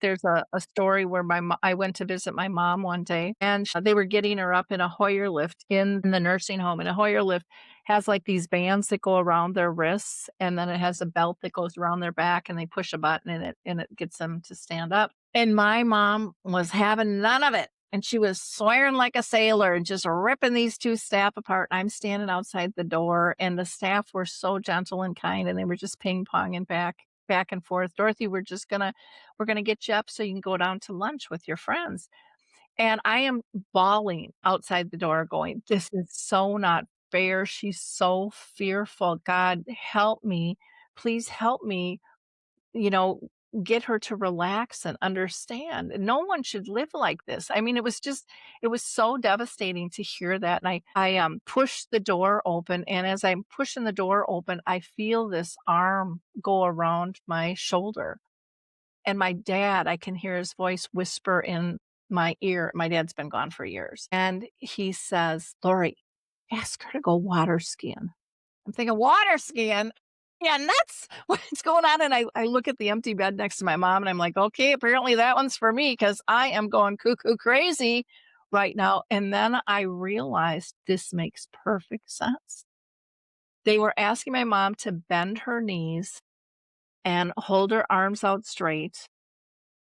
There's a story where I went to visit my mom one day, and they were getting her up in a Hoyer lift in the nursing home, and a Hoyer lift has, like, these bands that go around their wrists, and then it has a belt that goes around their back, and they push a button, and it gets them to stand up, and my mom was having none of it, and she was swearing like a sailor and just ripping these 2 staff apart. I'm standing outside the door, and the staff were so gentle and kind, and they were just ping-ponging back and forth. "Dorothy, we're gonna get you up so you can go down to lunch with your friends." And I am bawling outside the door going, "This is so not fair. She's so fearful. God, help me. Please help me, you know, get her to relax and understand. No one should live like this." I mean, it was so devastating to hear that. And I pushed the door open. And as I'm pushing the door open, I feel this arm go around my shoulder. And my dad, I can hear his voice whisper in my ear. My dad's been gone for years. And he says, "Lori, ask her to go water skiing." I'm thinking, water skiing? Yeah, nuts. What's going on? And I look at the empty bed next to my mom and I'm like, okay, apparently that one's for me because I am going cuckoo crazy right now. And then I realized this makes perfect sense. They were asking my mom to bend her knees and hold her arms out straight.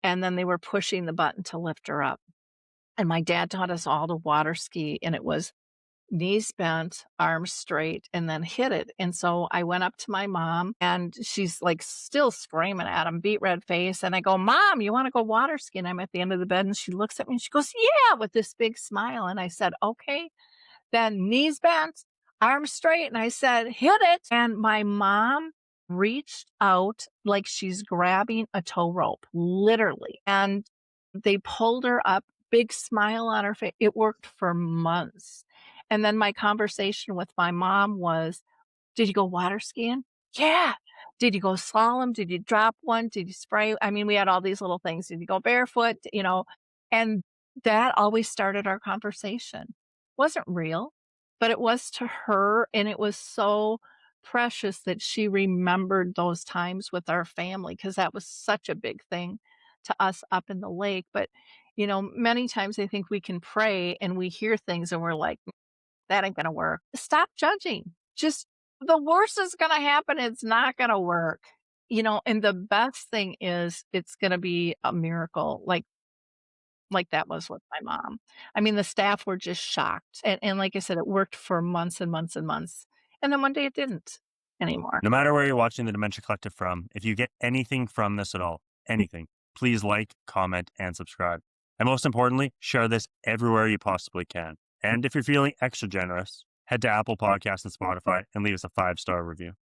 And then they were pushing the button to lift her up. And my dad taught us all to water ski. And it was knees bent, arms straight, and then hit it. And so I went up to my mom and she's like still screaming at him, beet red face. And I go, "Mom, you want to go water skiing?" I'm at the end of the bed and she looks at me and she goes, "Yeah," with this big smile. And I said, "Okay." Then knees bent, arms straight. And I said, "Hit it." And my mom reached out like she's grabbing a tow rope, literally. And they pulled her up, big smile on her face. It worked for months. And then my conversation with my mom was, "Did you go water skiing?" "Yeah." "Did you go slalom? Did you drop one? Did you spray?" I mean, we had all these little things. "Did you go barefoot?" And that always started our conversation. Wasn't real, but it was to her, and it was so precious that she remembered those times with our family because that was such a big thing to us up in the lake. But, many times I think we can pray and we hear things and we're like, "That ain't gonna work." Stop judging. Just the worst is gonna happen, it's not gonna work, and the best thing is it's gonna be a miracle, like that was with my mom. I mean, the staff were just shocked, and like I said, it worked for months and months and months, and then one day it didn't anymore. No matter where you're watching the Dementia Collective from, if you get anything from this at all, anything, please like, comment, and subscribe. And most importantly, share this everywhere you possibly can. And if you're feeling extra generous, head to Apple Podcasts and Spotify and leave us a 5-star review.